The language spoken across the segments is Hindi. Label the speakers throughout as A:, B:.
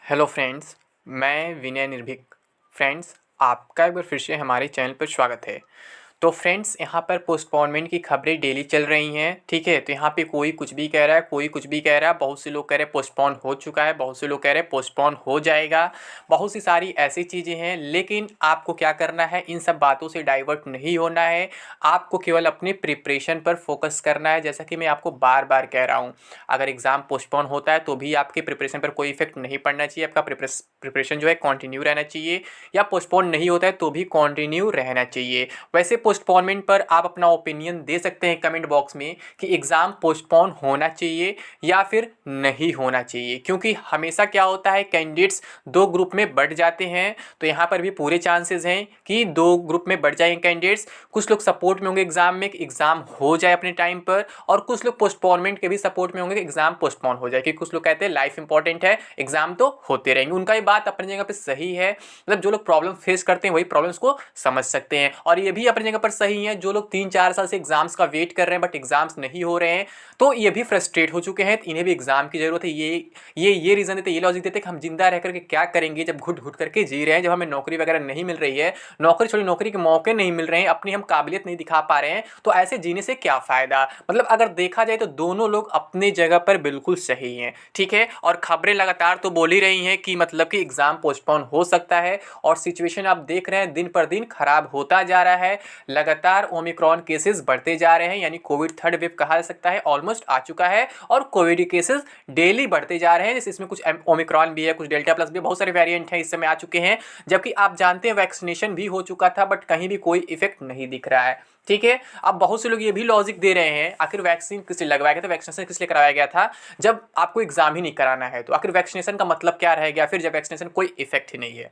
A: हेलो फ्रेंड्स, मैं विनय निर्भीक। फ्रेंड्स, आपका एक बार फिर से हमारे चैनल पर स्वागत है। तो फ्रेंड्स, यहाँ पर पोस्टपोनमेंट की खबरें डेली चल रही हैं, ठीक है। तो यहाँ पे कोई कुछ भी कह रहा है, कोई कुछ भी कह रहा है। बहुत से लोग कह रहे हैं पोस्टपोन हो चुका है, बहुत से लोग कह रहे हैं पोस्टपोन हो जाएगा। बहुत सी सारी ऐसी चीज़ें हैं, लेकिन आपको क्या करना है, इन सब बातों से डाइवर्ट नहीं होना है। आपको केवल अपने प्रिपरेशन पर फोकस करना है। जैसा कि मैं आपको बार बार कह रहा हूँ, अगर एग्ज़ाम पोस्टपोन होता है तो भी आपके प्रिपरेशन पर कोई इफेक्ट नहीं पड़ना चाहिए। आपका प्रिपरेशन जो है कंटिन्यू रहना चाहिए, या पोस्टपोन नहीं होता है तो भी कंटिन्यू रहना चाहिए। वैसे पोस्टपोनमेंट पर आप अपना ओपिनियन दे सकते हैं कमेंट बॉक्स में कि एग्ज़ाम पोस्टपोन होना चाहिए या फिर नहीं होना चाहिए, क्योंकि हमेशा क्या होता है, कैंडिडेट्स दो ग्रुप में बढ़ जाते हैं। तो यहाँ पर भी पूरे चांसेस हैं कि दो ग्रुप में बढ़ जाएंगे कैंडिडेट्स। कुछ लोग सपोर्ट में होंगे एग्ज़ाम में कि एग्ज़ाम हो जाए अपने टाइम पर, और कुछ लोग पोस्टपोनमेंट के भी सपोर्ट में होंगे कि एग्ज़ाम पोस्टपोन हो जाए, क्योंकि कुछ लोग कहते हैं लाइफ इंपॉर्टेंट है, एग्ज़ाम तो होते रहेंगे। उनका ये बात अपनी जगह पर सही है। मतलब जो लोग प्रॉब्लम फेस करते हैं वही प्रॉब्लम्स को समझ सकते हैं, और ये भी अपनी जगह पर सही है। जो लोग 3-4 साल से एग्जाम्स का वेट कर रहे हैं बट एग्जाम्स नहीं हो रहे हैं, तो ये भी फ्रस्ट्रेट हो चुके हैं, इन्हें भी एग्जाम की जरूरत है। ये रीजन देते, ये लॉजिक देते कि हम जिंदा रह करके क्या करेंगे जब घुट घुट करके जी रहे हैं, जब हमें नौकरी वगैरह नहीं मिल रही है, नौकरी छोड़ी नौकरी के मौके नहीं मिल रहे हैं, अपनी हम काबिलियत नहीं दिखा पा रहे हैं, तो ऐसे जीने से क्या फायदा। मतलब अगर देखा जाए तो दोनों लोग अपनी जगह पर बिल्कुल सही हैं, ठीक है। और खबरें लगातार तो बोल ही रही हैं कि मतलब कि एग्जाम पोस्टपोन हो सकता है, और सिचुएशन आप देख रहे हैं दिन पर दिन खराब होता जा रहा है। लगातार ओमिक्रॉन केसेस बढ़ते जा रहे हैं, यानी कोविड थर्ड वेव कहा जा सकता है ऑलमोस्ट आ चुका है, और कोविड केसेस डेली बढ़ते जा रहे हैं। इसमें कुछ ओमिक्रॉन भी है, कुछ डेल्टा प्लस भी, बहुत सारे वेरिएंट हैं इस समय आ चुके हैं। जबकि आप जानते हैं वैक्सीनेशन भी हो चुका था, बट कहीं भी कोई इफेक्ट नहीं दिख रहा है, ठीक है। अब बहुत से लोग ये भी लॉजिक दे रहे हैं, आखिर वैक्सीन किस लिए लगवाया गया था, वैक्सीनेशन किस लिए करवाया गया था, जब आपको एग्जाम ही नहीं कराना है, तो आखिर वैक्सीनेशन का मतलब क्या रह गया फिर, जब वैक्सीनेशन कोई इफेक्ट ही नहीं है।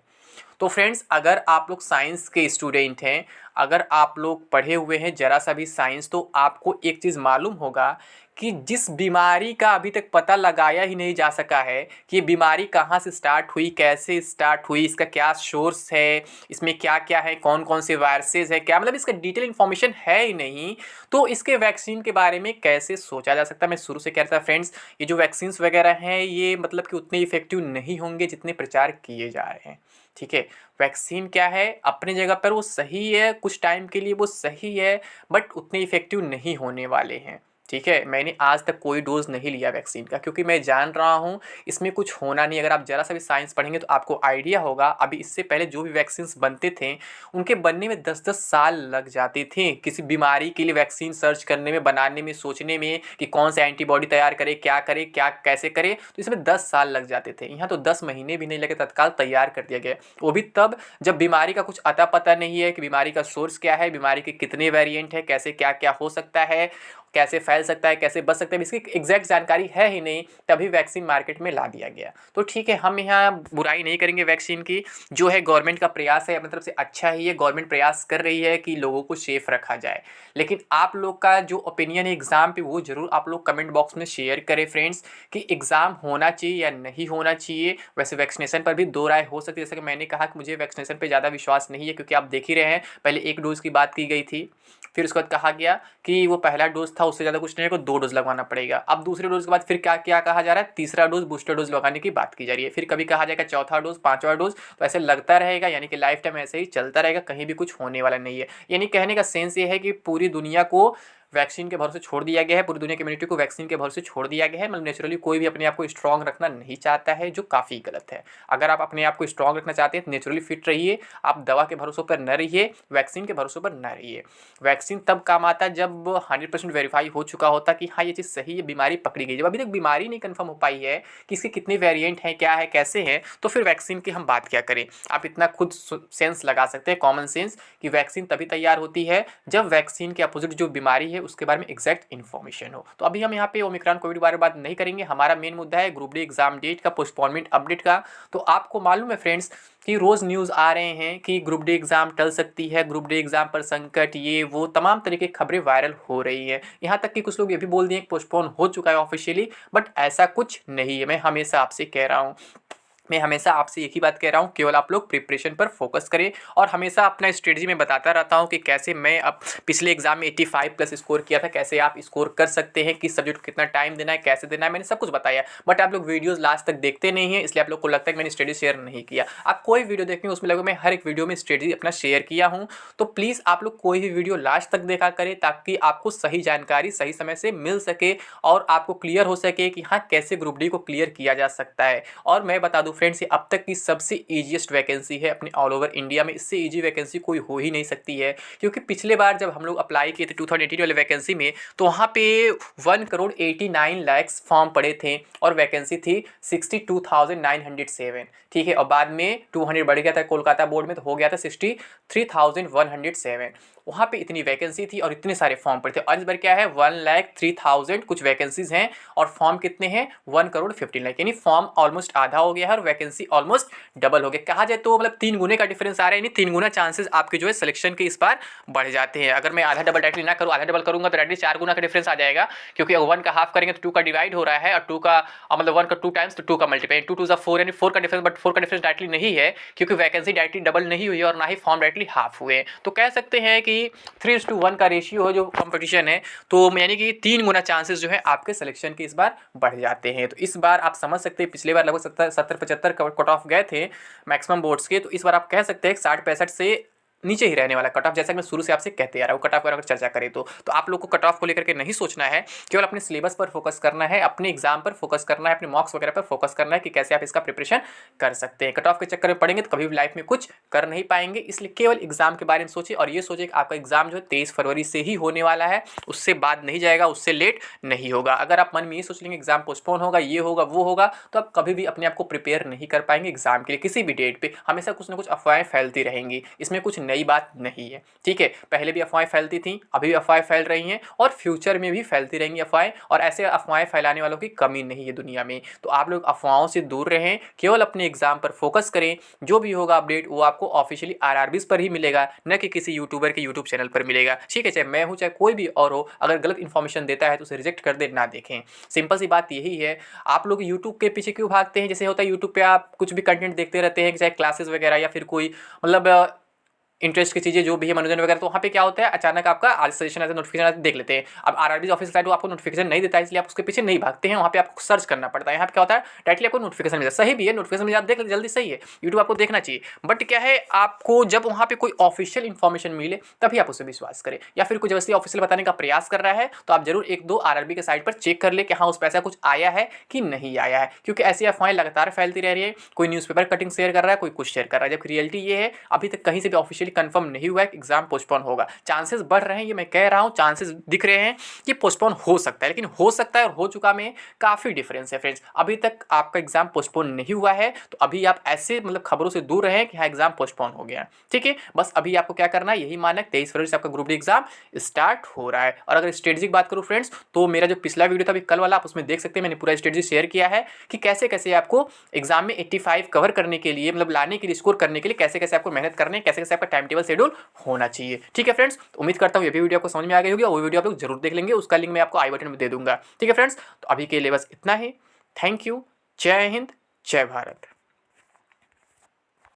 A: तो फ्रेंड्स, अगर आप लोग साइंस के स्टूडेंट हैं, अगर आप लोग पढ़े हुए हैं ज़रा सा भी साइंस, तो आपको एक चीज़ मालूम होगा कि जिस बीमारी का अभी तक पता लगाया ही नहीं जा सका है कि ये बीमारी कहाँ से स्टार्ट हुई, कैसे स्टार्ट हुई, इसका क्या सोर्स है, इसमें क्या क्या है, कौन कौन से वायरसेस है, क्या मतलब इसका डिटेल इन्फॉर्मेशन है ही नहीं, तो इसके वैक्सीन के बारे में कैसे सोचा जा सकता है। मैं शुरू से कह रहा था फ्रेंड्स, ये जो वैक्सीन्स वगैरह हैं ये मतलब कि उतने इफेक्टिव नहीं होंगे जितने प्रचार किए जा रहे हैं, ठीक है। वैक्सीन क्या है, अपनी जगह पर वो सही है, कुछ टाइम के लिए वो सही है, बट उतने इफेक्टिव नहीं होने वाले हैं, ठीक है। मैंने आज तक कोई डोज नहीं लिया वैक्सीन का, क्योंकि मैं जान रहा हूँ इसमें कुछ होना नहीं। अगर आप ज़रा सा भी साइंस पढ़ेंगे तो आपको आइडिया होगा, अभी इससे पहले जो भी वैक्सीन बनते थे उनके बनने में 10-10 साल लग जाते थे, किसी बीमारी के लिए वैक्सीन सर्च करने में, बनाने में, सोचने में कि कौन सा एंटीबॉडी तैयार करे, क्या कैसे करे, तो इसमें 10 साल लग जाते थे। यहाँ तो 10 महीने भी नहीं लगे, तत्काल तैयार कर दिया गया। वो भी तब जब बीमारी का कुछ अता पता नहीं है कि बीमारी का सोर्स क्या है, बीमारी के कितने वेरिएंट है, कैसे क्या क्या हो सकता है, कैसे फैल सकता है, कैसे बच सकते हैं, इसकी एग्जैक्ट जानकारी है ही नहीं, तभी वैक्सीन मार्केट में ला दिया गया। तो ठीक है, हम यहाँ बुराई नहीं करेंगे वैक्सीन की, जो है गवर्नमेंट का प्रयास है, मतलब से अच्छा ही है, गवर्नमेंट प्रयास कर रही है कि लोगों को सेफ रखा जाए। लेकिन आप लोग का जो ओपिनियन है एग्ज़ाम पे, वो ज़रूर आप लोग कमेंट बॉक्स में शेयर करें फ्रेंड्स, कि एग्ज़ाम होना चाहिए या नहीं होना चाहिए। वैसे वैक्सीनेशन पर भी दो राय हो सकती है, जैसे कि मैंने कहा कि मुझे वैक्सीनेशन पर ज़्यादा विश्वास नहीं है, क्योंकि आप देख ही रहे हैं पहले एक डोज़ की बात की गई थी, फिर उसके बाद कहा गया कि वो पहला डोज था, उससे ज़्यादा कुछ नहीं है, को 2 डोज लगवाना पड़ेगा। अब दूसरे डोज के बाद फिर क्या क्या कहा जा रहा है, तीसरा डोज, बूस्टर डोज लगाने की बात की जा रही है। फिर कभी कहा जाएगा चौथा डोज, पांचवा डोज, तो ऐसे लगता रहेगा, यानी कि लाइफ टाइम ऐसे ही चलता रहेगा, कहीं भी कुछ होने वाला नहीं है। यानी कहने का सेंस ये है कि पूरी दुनिया को वैक्सीन के भरोसे छोड़ दिया गया है, पूरी दुनिया कम्युनिटी को वैक्सीन के भरोसे छोड़ दिया गया है। मतलब नेचुरली कोई भी अपने आप को स्ट्रॉन्ग रखना नहीं चाहता है, जो काफ़ी गलत है। अगर आप अपने आप को स्ट्रॉन्ग रखना चाहते हैं तो नेचुरली फिट रहिए, आप दवा के भरोसे पर न रहिए, वैक्सीन के भरोसे पर न रहिए। वैक्सीन तब काम आता है जब 100% वेरीफाई हो चुका होता कि हाँ ये चीज़ सही है, बीमारी पकड़ी गई। जब अभी तक बीमारी नहीं कंफर्म हो पाई है कि इसके कितने वेरिएंट हैं, क्या है, कैसे हैं, तो फिर वैक्सीन की हम बात क्या करें। आप इतना खुद सेंस लगा सकते हैं, कॉमन सेंस, कि वैक्सीन तभी तैयार होती है जब वैक्सीन के अपोजिट जो बीमारी है उसके बारे में एग्जैक्ट इन्फॉर्मेशन हो। तो अभी हम यहाँ पे ओमिक्रॉन कोविड के बारे में बात नहीं करेंगे, हमारा मेन मुद्दा है ग्रुप डी एग्जाम डेट का पोस्टपोनमेंट अपडेट का। तो आपको मालूम है फ्रेंड्स कि रोज़ न्यूज़ आ रहे हैं कि ग्रुप डी एग्ज़ाम टल सकती है, ग्रुप डी एग्ज़ाम पर संकट, ये वो तमाम तरीके की खबरें वायरल हो रही हैं। यहाँ तक कि कुछ लोग ये भी बोल दिए कि पोस्टपोन हो चुका है ऑफिशियली, बट ऐसा कुछ नहीं है। मैं हमेशा आपसे कह रहा हूँ, मैं हमेशा आपसे एक ही बात कह रहा हूँ, केवल आप लोग प्रिपरेशन पर फोकस करें और हमेशा अपना स्ट्रेटजी में बताता रहता हूँ कि कैसे मैं अब पिछले एग्जाम में 85 प्लस स्कोर किया था, कैसे आप स्कोर कर सकते हैं, किस सब्जेक्ट को कितना टाइम देना है, कैसे देना है, मैंने सब कुछ बताया। बट आप लोग वीडियोस लास्ट तक देखते नहीं है, इसलिए आप लोग को लगता है कि मैंने स्ट्रेटजी शेयर नहीं किया। आप कोई वीडियो देखेंगे उसमें लगेगा मैं हर एक वीडियो में स्ट्रेटजी अपना शेयर किया हूँ। तो प्लीज़ आप लोग कोई भी वीडियो लास्ट तक देखा करें ताकि आपको सही जानकारी सही समय से मिल सके और आपको क्लियर हो सके कि हाँ कैसे ग्रुप डी को क्लियर किया जा सकता है। और मैं बता दूं फ्रेंड्स, ये अब तक की सबसे ईजीएस्ट वैकेंसी है अपने ऑल ओवर इंडिया में। इससे ईजी वैकेंसी कोई हो ही नहीं सकती है, क्योंकि पिछले बार जब हम लोग अप्लाई किए थे 2018 वाले वैकेंसी में, तो वहाँ पे 1,89,00,000 फॉर्म पड़े थे और वैकेंसी थी 62,907। ठीक है, और बाद में 200 बढ़ गया था कोलकाता बोर्ड में, तो हो गया था 63,107। वहाँ पे इतनी वैकेंसी थी और इतने सारे फॉर्म पड़े थे। और इस बार क्या है 1,03,000 कुछ वैकेंसीज हैं और फॉर्म कितने हैं 1,15,00,000, यानी फॉर्म ऑलमोस्ट आधा हो गया है और वैकेंसी ऑलमोस्ट डबल हो गया। कहा जाए तो मतलब 3 गुने का डिफरेंस आ रहा है, यानी 3 गुना चांसेस आपके जो है सिलेक्शन के इस बार बढ़ जाते हैं। अगर मैं आधा डबल डायरेक्टली ना करूँ, आधा डबल करूँगा तो डायरेक्टली 4 गुना का डिफरेंस आ जाएगा, क्योंकि 1 का हाफ करेंगे तो 2 का डिवाइड हो रहा है और 2 का मतलब 1 का 2 टाइम्स तो 2 का मल्टीप्लाई, 2 2 4 यानी 4 का डिफरेंस। बट 4 का डिफरेंस डायरेक्टली नहीं है, क्योंकि वैकेंसी डायरेक्टली डबल नहीं हुई है और ना ही फॉर्म डायरेक्टली हाफ हुए। तो कह सकते हैं कि 3:1 का रेशियो है जो कंपटीशन है, तो यानी कि 3 गुना चांसेस जो है आपके सिलेक्शन के इस बार बढ़ जाते हैं। तो इस बार आप समझ सकते हैं, पिछले बार लगभग 70-75 कट ऑफ गए थे मैक्सिमम बोर्ड्स के, तो इस बार आप कह सकते हैं 60-65 से नीचे ही रहने वाला कट ऑफ, जैसा कि मैं शुरू से आपसे कहते आ रहा हूँ। कट ऑफ पर अगर चर्चा करें तो आप लोग को कट ऑफ को लेकर के नहीं सोचना है, केवल अपने सिलेबस पर फोकस करना है, अपने एग्जाम पर फोकस करना है, अपने मॉक्स वगैरह पर फोकस करना है कि कैसे आप इसका प्रिपरेशन कर सकते हैं। कट ऑफ के चक्कर में पढ़ेंगे तो कभी भी लाइफ में कुछ कर नहीं पाएंगे, इसलिए केवल एग्जाम के बारे में सोचिए और ये सोचिए कि आपका एग्जाम जो है 23 फरवरी से ही होने वाला है, उससे बाद नहीं जाएगा, उससे लेट नहीं होगा। अगर आप मन में ये सोच लेंगे एग्जाम पोस्टपोन होगा, ये होगा वो होगा, तो आप कभी भी अपने आप को प्रिपेयर नहीं कर पाएंगे एग्जाम के लिए। किसी भी डेट पे हमेशा कुछ ना कुछ अफवाहें फैलती रहेंगी, इसमें कुछ नई बात नहीं है। ठीक है, पहले भी अफवाहें फैलती थी, अभी भी अफवाहें फैल रही हैं और फ्यूचर में भी फैलती रहेंगी अफवाहें, और ऐसे अफवाहें फैलाने वालों की कमी नहीं है दुनिया में। तो आप लोग अफवाहों से दूर रहें, केवल अपने एग्जाम पर फोकस करें। जो भी होगा अपडेट वो आपको ऑफिशियली आरआरबीज पर ही मिलेगा, न कि किसी यूट्यूबर के यूट्यूब चैनल पर मिलेगा। ठीक है, चाहे मैं हूँ चाहे कोई भी और हो, अगर गलत इन्फॉर्मेशन देता है तो उसे रिजेक्ट कर दे, ना देखें। सिंपल सी बात यही है। आप लोग यूट्यूब के पीछे क्यों भागते हैं? जैसे होता है यूट्यूब पे आप कुछ भी कंटेंट देखते रहते हैं, चाहे क्लासेस वगैरह या फिर कोई मतलब इंटरेस्ट की चीज़ें जो भी है, मनोरंजन वगैरह, तो वहाँ पे क्या होता है अचानक आपका आज सजेशन आता है, नोटिफिकेशन आता है, देख लेते हैं। अब आरआरबी ऑफिस साइड वो आपको नोटिफिकेशन नहीं देता है, इसलिए आप उसके पीछे नहीं भागते हैं, वहाँ पे आपको सर्च करना पड़ता है। यहाँ पे क्या होता है डायरेक्टली आपको नोटिफिकेशन मिल जाता है। सही भी है, नोटिफिकेशन मिल जाए आप देख जल्दी, सही है, यूट्यूब आपको देखना चाहिए। बट क्या है, आपको जब वहाँ पे कोई ऑफिशियल इन्फॉर्मेशन मिले तभी आप उसे विश्वास करें, या फिर कोई जबरदस्ती ऑफिशियल बताने का प्रयास कर रहा है तो आप जरूर 1-2 आरआरबी के साइट पर चेक कर ले कि हाँ उस पर ऐसा कुछ आया है कि नहीं आया है, क्योंकि ऐसी अफवाहें लगातार फैलती रह रही है। कोई न्यूज़पेपर कटिंग शेयर कर रहा है, कोई कुछ शेयर कर रहा है, जबकि रियलिटी ये है अभी तक कहीं से भी ऑफिशियली कंफर्म नहीं हुआ है एग्जाम पोस्टपोन होगा। चांसेस बढ़ रहे हैं, ये मैं कह रहा हूं, चांसेस दिख रहे हैं कि पोस्टपोन हो सकता है, लेकिन हो सकता है और हो चुका में काफ़ी डिफरेंस है फ्रेंड्स। अभी तक आपका एग्जाम पोस्टपोन नहीं हुआ है, तो अभी आप ऐसे मतलब खबरों से दूर रहें कि हाँ एग्जाम पोस्टपोन हो गया। ठीक है, बस अभी आपको क्या करना है, यही मानना है 23 फरवरी से आपका ग्रुप डी एग्जाम स्टार्ट हो रहा है। और अगर स्ट्रेटजिक बात करूँ फ्रेंड्स, तो मेरा जो पिछला वीडियो था अभी कल वाला, आप उसमें देख सकते हैं, मैंने पूरा स्ट्रेटजी शेयर किया है कि कैसे कैसे आपको एग्जाम में 85 कवर करने के लिए, मतलब लाने के लिए, स्कोर करने के लिए कैसे कैसे आपको मेहनत करनी है, कैसे कैसे आपका टाइम टेबल शेड्यूल होना चाहिए। ठीक है फ्रेंड्स, तो उम्मीद करता हूँ ये भी वीडियो आपको समझ में आ गई होगी और वो वीडियो आप लोग जरूर देख लेंगे, उसका लिंक मैं आपको आई बटन में दे दूंगा। ठीक है फ्रेंड्स, तो अभी के लिए बस इतना ही। थैंक यू, जय हिंद, जय भारत।